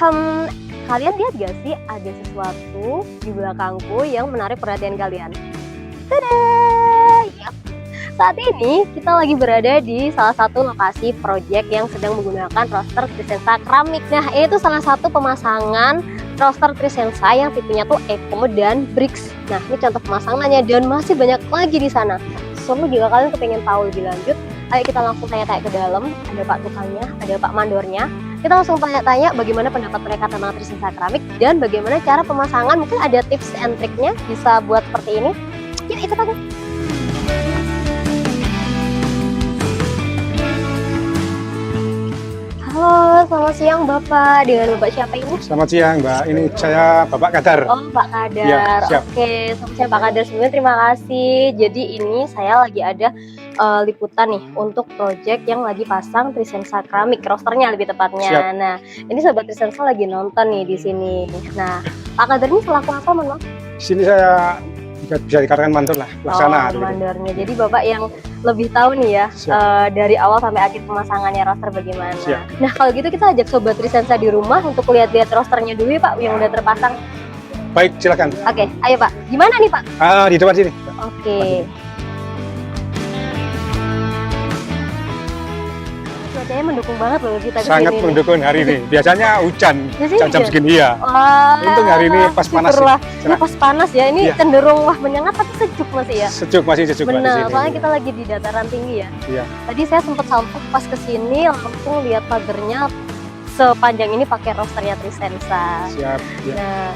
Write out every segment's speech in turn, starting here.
Hmm, Kalian lihat gak sih ada sesuatu di belakangku yang menarik perhatian kalian? Tada! Yap. Saat ini kita lagi berada di salah satu lokasi proyek yang sedang menggunakan roster Trisensa keramik. Nah, ini tuh salah satu pemasangan roster Trisensa yang tipenya tuh Eco dan Bricks. Nah, ini contoh pemasangannya dan masih banyak lagi di sana. So, jika kalian kepengen tahu lebih lanjut, ayo kita langsung tanya-tanya ke dalam. Ada Pak tukangnya, ada Pak mandornya. Kita langsung tanya-tanya bagaimana pendapat mereka tentang Trisensa keramik dan bagaimana cara pemasangan. Mungkin ada tips and triknya bisa buat seperti ini. Yuk ikut aku. Halo, selamat siang Bapak. Dengan Bapak siapa ini? Selamat siang Mbak, ini saya Bapak Kadar. Oh, Pak Kadar. Ya, siap. Oke, selamat siang Pak Kadar. Sebelumnya terima kasih. Jadi ini saya lagi ada liputan nih untuk project yang lagi pasang Trisensa keramik, rosternya lebih tepatnya. Siap. Nah, ini sahabat Trisensa lagi nonton nih di sini. Nah, Pak Kadar ini selaku apa, Mas? Di sini saya bisa dikatakan mandor lah, pelaksana. Mandornya. Jadi Bapak yang lebih tahu nih ya dari awal sampai akhir pemasangannya roster bagaimana. Siap. Nah, kalau gitu kita ajak sobat Trisensa di rumah untuk lihat-lihat rosternya dulu ya Pak yang udah terpasang. Baik, silakan. Oke, ayo Pak. Gimana nih Pak? Di depan sini. Oke. Cuacanya mendukung banget loh kita kesini. Sangat mendukung hari ini. Biasanya hujan, jam segini ya. Wah, untung hari ini pas panas. Ini pas panas ya. Ini Iya. cenderung menyengat tapi sejuk masih ya. Sejuk, masih sejuk Mbak, di Benar, sini. soalnya kita lagi di dataran tinggi ya. Iya. Tadi saya sempat salpok pas kesini langsung lihat pagernya sepanjang ini pakai rosternya Trisensa. Siap. Ya. Nah,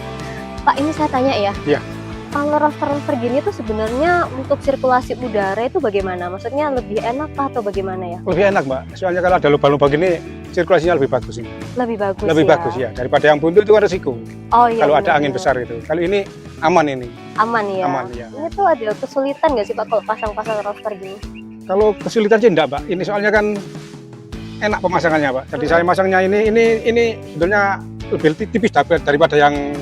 Pak ini saya tanya ya. Iya. Kalau roster gini tuh sebenarnya untuk sirkulasi udara itu bagaimana? Maksudnya lebih enak atau bagaimana ya? Lebih enak Mbak, soalnya kalau ada lubang-lubang gini sirkulasinya lebih bagus ini. Lebih bagus. Lebih bagus ya, daripada yang buntu itu kan resiko. Oh iya. Kalau ada benar. angin besar itu. Kalau ini aman ini. Aman ya. Aman ya. Ini tuh ada kesulitan nggak sih Pak kalau pasang-pasang roster gini? Kalau kesulitan sih enggak Mbak, ini soalnya kan enak pemasangannya Pak. Jadi saya masangnya ini sebenarnya lebih tipis daripada yang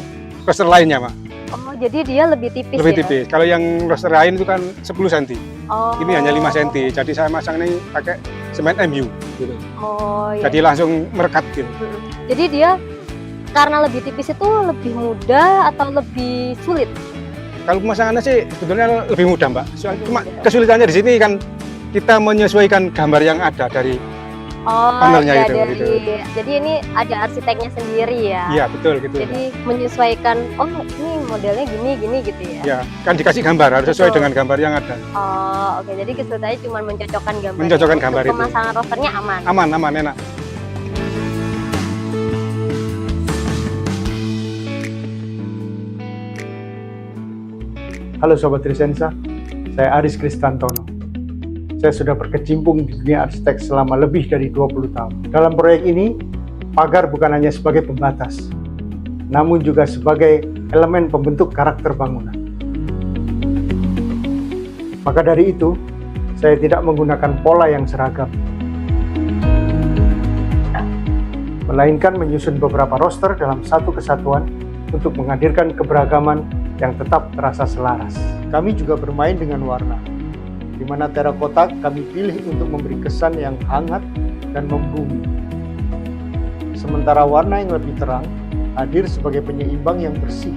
roster lainnya Pak. Oh jadi dia lebih tipis Lebih ya? tipis. Kalau yang roster lain itu kan 10 cm. Oh. Ini hanya 5 cm. Jadi saya masang ini pakai semen MU gitu. Oh iya. Jadi langsung merekat gitu. Jadi dia karena lebih tipis itu lebih mudah atau lebih sulit? Kalau pemasangannya sih sebetulnya lebih mudah Mbak. Soalnya cuma mudah. kesulitannya di sini kan kita menyesuaikan gambar yang ada dari panelnya iya, itu, gitu. Jadi ini ada arsiteknya sendiri ya? Iya betul gitu. Jadi menyesuaikan, oh ini modelnya gini gitu ya? Ya kan dikasih gambar harus sesuai Betul. dengan gambar yang ada. Oh oke, jadi kesulitannya cuma mencocokkan gambar. Mencocokkan gambar Untuk itu. pemasangan rosternya aman? Aman, enak. Halo Sobat Trisensa, saya Aris Kristantono. Saya sudah berkecimpung di dunia arsitek selama lebih dari 20 tahun. Dalam proyek ini, pagar bukan hanya sebagai pembatas, namun juga sebagai elemen pembentuk karakter bangunan. Maka dari itu, saya tidak menggunakan pola yang seragam, melainkan menyusun beberapa roster dalam satu kesatuan untuk menghadirkan keberagaman yang tetap terasa selaras. Kami juga bermain dengan warna, di mana terakota kami pilih untuk memberi kesan yang hangat dan membumi. Sementara warna yang lebih terang hadir sebagai penyeimbang yang bersih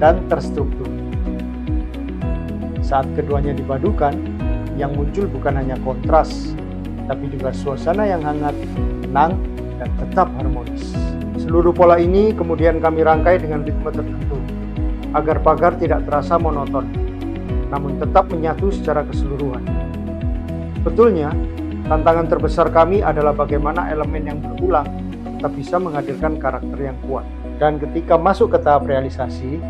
dan terstruktur. Saat keduanya dipadukan, yang muncul bukan hanya kontras, tapi juga suasana yang hangat, tenang, dan tetap harmonis. Seluruh pola ini kemudian kami rangkai dengan ritme tertentu, agar pagar tidak terasa monoton, namun tetap menyatu secara keseluruhan. Betulnya, tantangan terbesar kami adalah bagaimana elemen yang berulang tetap bisa menghadirkan karakter yang kuat. Dan ketika masuk ke tahap realisasi,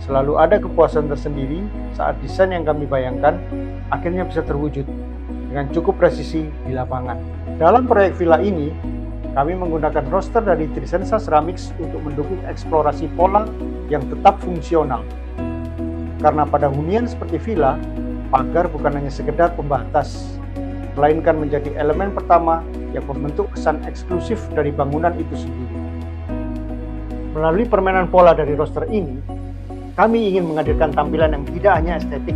selalu ada kepuasan tersendiri saat desain yang kami bayangkan akhirnya bisa terwujud dengan cukup presisi di lapangan. Dalam proyek villa ini, kami menggunakan roster dari Trisensa Ceramics untuk mendukung eksplorasi pola yang tetap fungsional. Karena pada hunian seperti villa, pagar bukan hanya sekedar pembatas, melainkan menjadi elemen pertama yang membentuk kesan eksklusif dari bangunan itu sendiri. Melalui permainan pola dari roster ini, kami ingin menghadirkan tampilan yang tidak hanya estetik,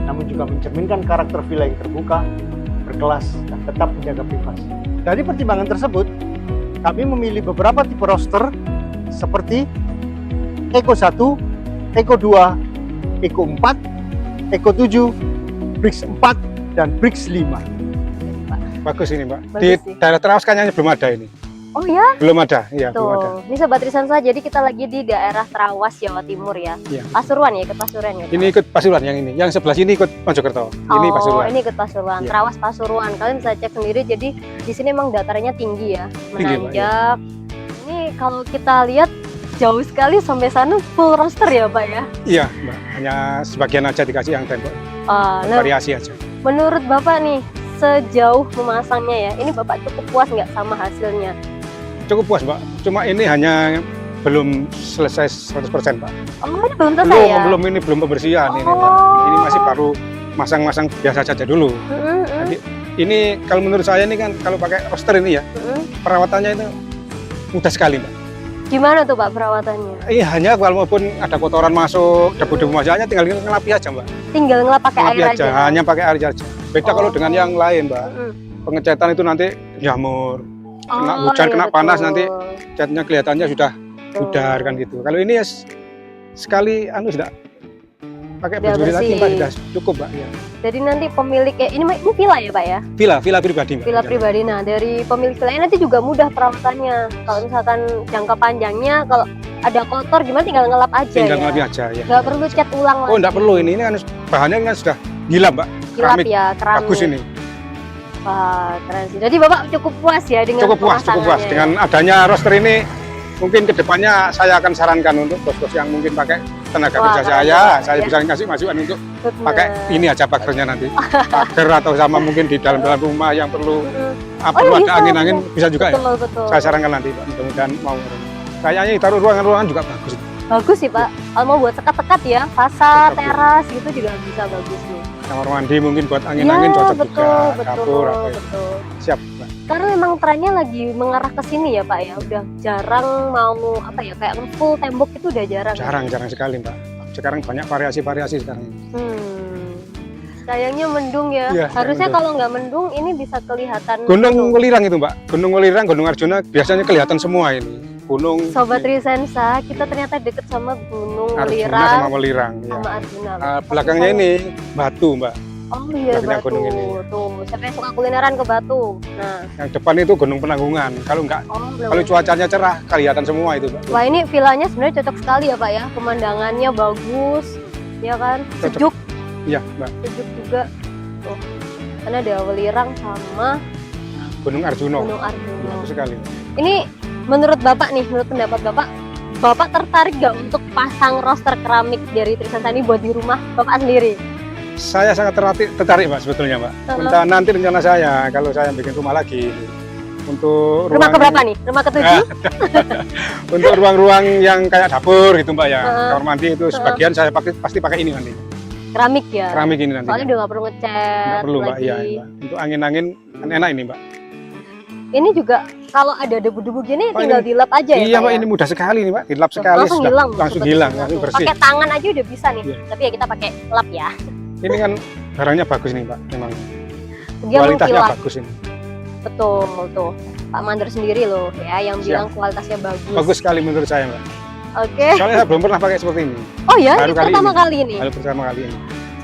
namun juga mencerminkan karakter villa yang terbuka, berkelas, dan tetap menjaga privasi. Dari pertimbangan tersebut, kami memilih beberapa tipe roster seperti Eco 1, Eco 2, Eco 4, Eco 7, Brix 4, dan Brix 5. Bagus ini Mbak. Bagus Di sih. daerah Trawas kayaknya belum ada ini. Oh ya, Belum ada, iya belum ada. tuh. Ini Sobat Trisansa, jadi kita lagi di daerah Trawas, Jawa Timur ya. Iya. Pasuruan ya, ikut Pasuruan ya. Ini ikut Pasuruan yang ini. Yang sebelah sini ikut Mojokerto. Ini Pasuruan. Ini ikut Pasuruan, Iya. Trawas Pasuruan. Kalian bisa cek sendiri. Jadi di sini emang datarannya tinggi ya, Tinggi, Pak, menanjak. Ini kalau kita lihat jauh sekali sampai sana full roster ya, Pak ya. Iya, Mbak. Hanya sebagian aja dikasih yang tembok. Nah, Variasi aja. menurut Bapak nih, sejauh memasangnya ya, ini Bapak cukup puas nggak sama hasilnya? Cukup puas, Mbak. Cuma ini hanya belum selesai 100%, Pak. Oh, ini belum selesai Belum, ya? belum ini belum pembersihan ini, Pak. Oh. Ini masih baru masang-masang biasa saja dulu. Jadi ini kalau menurut saya ini kan kalau pakai roster ini ya, perawatannya itu mudah sekali, Mbak. Gimana tuh Pak perawatannya? Ini hanya walaupun ada kotoran masuk, debu-debu masuknya tinggal ngelapi aja, Mbak. Tinggal ngelap pakai Ngelapi air aja, aja. hanya pakai air aja. Beda kalau Oh. dengan yang lain, Mbak. Mm-mm. Pengecetan itu nanti jamur, kena Oh, hujan, iya, kena panas, betul. nanti catnya kelihatannya sudah Betul. pudar kan gitu. Kalau ini ya sekali sudah pakai Udah berduri lagi, bersih. Mbak, sudah cukup, Mbak. Ya. Jadi nanti pemiliknya ini villa ya Pak ya? Villa pribadi, Mbak. Villa pribadi. Nah, dari pemilik villanya nanti juga mudah perawatannya. Kalau misalkan jangka panjangnya, kalau ada kotor gimana tinggal ngelap aja Tinggal ya. ngelapi aja ya. Nggak perlu cat ulang lagi. Oh, enggak perlu ini kan bahannya kan sudah gila, Mbak. Kilap Keramik ya, keramik. bagus ini. Wah, keren sih. Jadi Bapak cukup puas ya dengan Cukup puas. pemasangannya. Dengan adanya roster ini mungkin kedepannya saya akan sarankan untuk bos-bos yang mungkin pakai tenaga Wah, kerja keren saya banget, ya. bisa ngasih masukan untuk Bener. pakai ini aja pagernya nanti. Pager atau sama mungkin di dalam rumah yang perlu Mm-mm. perlu iya, ada bisa, angin-angin bisa juga ya. Betul, betul. Saya sarankan nanti, Pak. Mudah-mudahan mau. Kayaknya ditaruh ruangan-ruangan juga bagus. Bagus sih Pak. Kalau mau buat sekat-sekat ya, fasad, Cocok, ya. teras gitu juga bisa bagus nih. Kamar mandi mungkin buat angin-angin Ya, cocok betul, juga. betul, Dapur apa ya. betul. Siap, Mbak. Karena memang trennya lagi mengarah ke sini ya Pak ya. Udah jarang mau apa ya kayak full tembok itu udah jarang. Jarang sekali, Mbak. Sekarang banyak variasi-variasi sekarang. Sayangnya mendung ya. Iya, Harusnya mendung. kalau nggak mendung ini bisa kelihatan. Gunung Welirang itu, Mbak. Gunung Welirang, Gunung Arjuna biasanya kelihatan semua ini. Gunung Sobat Trisensa, kita ternyata deket sama Gunung Arjuna Welirang sama Welirang. Ya. sama Arjuna. Belakangnya ini Batu, Mbak. Oh iya, belakangnya Batu. gunung ini. Tuh, siapa yang suka kulineran ke Batu? Nah, Yang depan itu Gunung Penanggungan. Kalau enggak, belum. kalau cuacanya cerah kelihatan semua itu, Mbak. Wah, ini villanya sebenarnya cocok sekali ya Pak ya. Pemandangannya bagus, ya kan? Cocok. Sejuk, Iya, Mbak. sejuk juga. Tuh. Karena ada Welirang sama Gunung Arjuna. Gunung Arjuna. Bagus sekali. Ini menurut Bapak nih, menurut pendapat Bapak tertarik gak untuk pasang roster keramik dari Trisensa ini buat di rumah Bapak sendiri? Saya sangat tertarik, Mbak, sebetulnya, Mbak. Entah nanti rencana saya kalau saya bikin rumah lagi untuk Rumah keberapa nih? Rumah ketujuh? untuk ruang-ruang yang kayak dapur gitu, Mbak ya. Heeh. Kamar mandi itu sebagian saya pasti pakai ini nanti. Keramik ya? Keramik ini nanti. Soalnya udah gak perlu ngecat Nggak perlu, Mbak. lagi. Iya, Mbak. Untuk angin-angin kan enak ini, Mbak. Ini juga kalau ada debu-debu gini Oh, tinggal ini- dilap aja ya Iya, Pak Mbak, ya? ini mudah sekali nih, Mbak. Dilap Tuh, sekali langsung sudah hilang. langsung Sobat hilang, Trisensa langsung tuh. bersih. Pakai tangan aja udah bisa nih. Iya. Tapi ya kita pakai lap ya. Ini kan barangnya bagus nih, Mbak. Memang Dia kualitasnya mengkilap. bagus ini. Betul tuh. Pak Mandor sendiri loh ya yang Siap. bilang kualitasnya bagus. Bagus sekali menurut saya, Mbak. Oke. Soalnya saya belum pernah pakai seperti ini. Oh ya, Baru ini kali pertama ini. kali ini. Baru pertama kali ini.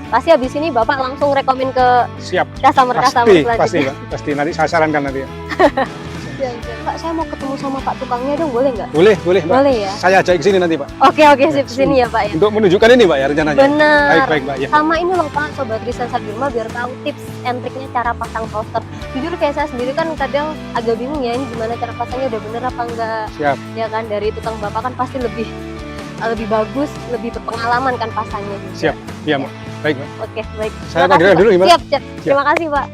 Pasti habis ini Bapak langsung rekomen ke Siap. customer Pasti, selanjutnya. pasti, Mbak. Pasti nanti saya sarankan nanti. Ya. Pak, saya mau ketemu sama Pak tukangnya dong, boleh nggak? Boleh, Mbak. Boleh ya. Saya ajak ke sini nanti, Pak. Oke, sip sini ya Pak ya. Untuk menunjukkan ini, Pak, ya rencananya. Benar. Baik, Mbak. Ya. Sama ini loh Pak, Sobat Trisensa di rumah biar tahu tips and triknya cara pasang roster. Jujur kayak saya sendiri kan kadang agak bingung ya ini gimana cara pasangnya udah bener apa enggak. Siap. Ya kan dari tukang Bapak kan pasti lebih bagus, lebih berpengalaman kan pasangnya juga. Siap. Iya, Mbak. Baik, Mbak. Oke, baik. Saya Terima panggilkan kasih, dulu Pak. gimana? Siap. Terima kasih, Pak.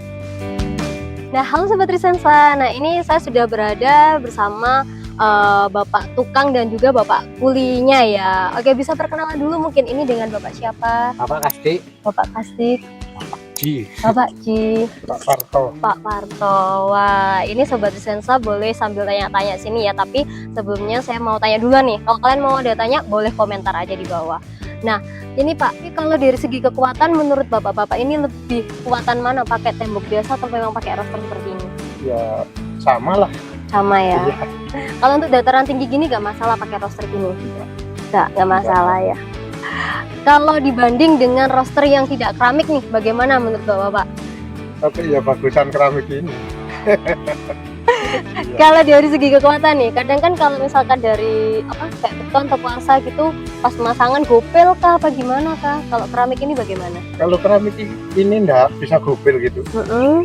Nah, halo Sobat Trisensa. Nah, ini saya sudah berada bersama Bapak tukang dan juga Bapak kulinya ya. Oke, bisa perkenalan dulu mungkin ini dengan Bapak siapa? Bapak Kasti, Bapak Kastik, Ji. Bapak Ji, Pak Parto. Pak Parto. Wah, ini Sobat Trisensa boleh sambil tanya-tanya sini ya. Tapi sebelumnya saya mau tanya dulu nih. Kalau kalian mau ada tanya, boleh komentar aja di bawah. Nah, ini Pak, ini kalau dari segi kekuatan menurut Bapak-Bapak ini lebih kekuatan mana? Pakai tembok biasa atau memang pakai roster seperti ini? ya sama lah. Sama ya. Iya. Kalau untuk dataran tinggi gini nggak masalah pakai roster gini? Nggak masalah ya. Kalau dibanding dengan roster yang tidak keramik nih, bagaimana menurut Bapak? Tapi ya bagusan keramik ini. Kalau dari segi kekuatan nih, kadang kan kalau misalkan dari kayak beton atau kuarsa gitu, pas pemasangan gopel kah apa gimana kah? Kalau keramik ini bagaimana? Kalau keramik ini enggak bisa gopel gitu.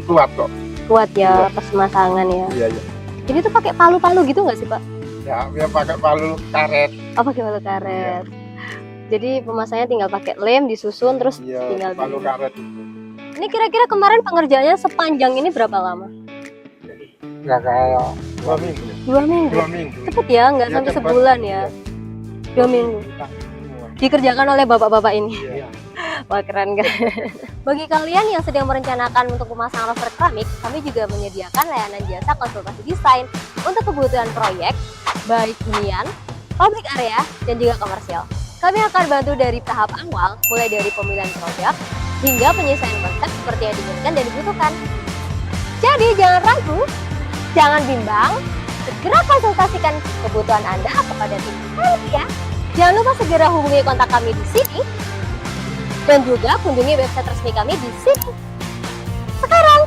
Kuat kok. Kuat ya Iya. pas pemasangan ya. Iya, iya. Ini tuh pakai palu-palu gitu nggak sih Pak? Ya pakai palu karet. Oh pakai palu karet. Jadi pemasangnya tinggal pakai lem disusun terus Iya, tinggal palu di- karet. Ini kira-kira kemarin pengerjaannya sepanjang ini berapa lama? Enggak kayak 2 minggu. 2 minggu. 2 minggu. Cepet ya, nggak Iya, sampai cepet. sebulan ya. 2 minggu. Dikerjakan oleh bapak-bapak ini. Iya. Wah keren kan. Bagi kalian yang sedang merencanakan untuk pemasangan roster keramik, kami juga menyediakan layanan jasa konsultasi desain untuk kebutuhan proyek, baik hunian, public area, dan juga komersial. Kami akan bantu dari tahap awal, mulai dari pemilihan produk, hingga penyesuaian konsep seperti yang diinginkan dan dibutuhkan. Jadi jangan ragu, jangan bimbang, segera konsultasikan kebutuhan Anda kepada tim kami ya. Jangan lupa segera hubungi kontak kami di sini dan juga kunjungi website resmi kami di sini. Sekarang.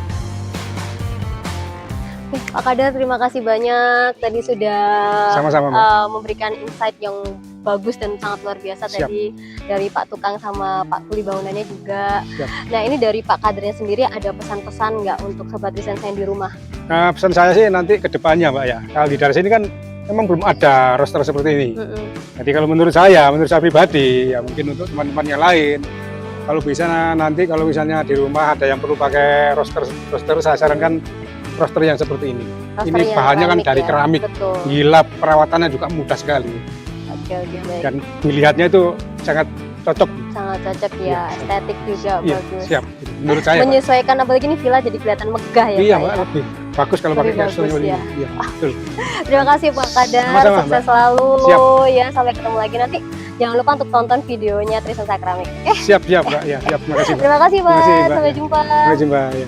Pak Kadar, terima kasih banyak tadi sudah Sama-sama, Mbak. memberikan insight yang bagus dan sangat luar biasa. Siap. Tadi dari Pak Tukang sama Pak Kuli bangunannya juga. Siap. Nah ini dari Pak Kadarnya sendiri ada pesan-pesan nggak untuk sobat desain saya di rumah? Nah, pesan saya sih nanti ke depannya Mbak ya. Kalau di daerah sini kan memang belum ada roster seperti ini. Jadi kalau menurut saya pribadi, ya mungkin untuk teman-teman yang lain, kalau bisa nanti kalau misalnya di rumah ada yang perlu pakai roster, saya sarankan roster yang seperti ini. Roster Ini yang bahannya kan dari ya? keramik. Betul. Gila, perawatannya juga mudah sekali. Oke, baik. Dan dilihatnya itu sangat cocok. Sangat cocok ya, Iya. estetik juga Iya, bagus. siap. Menurut saya, Pak. Menyesuaikan apalagi ini villa jadi kelihatan megah ya. Iya, Pak, Mbak, ya? lebih bagus kalau Lebih pakai bagus, roster ini. ya. Iya, betul. Terima kasih Pak Kadar, Sama-sama, sukses Mbak. selalu Siap. ya, sampai ketemu lagi nanti. Jangan lupa untuk tonton videonya Trisonsa Keramik. Siap, Mbak. Ya, siap. Terima kasih, Mbak. Terima kasih Pak, Terima kasih, Mbak. sampai jumpa. Terima kasih, Mbak. Ya.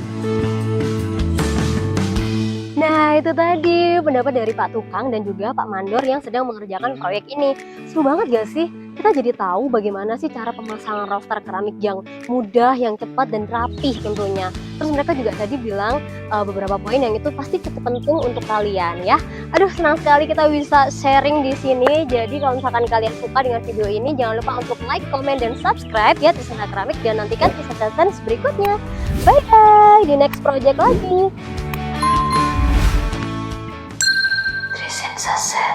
Nah itu tadi pendapat dari Pak Tukang dan juga Pak Mandor yang sedang mengerjakan proyek ini. Seru banget gak sih? Kita jadi tahu bagaimana sih cara pemasangan roster keramik yang mudah, yang cepat dan rapih tentunya. Terus mereka juga tadi bilang beberapa poin yang itu pasti cukup penting untuk kalian ya. Aduh senang sekali kita bisa sharing di sini. Jadi kalau misalkan kalian suka dengan video ini, jangan lupa untuk like, comment, dan subscribe ya Trisonsa Keramik dan nantikan Trisonsa berikutnya. Bye bye di next project lagi. Trisonsa.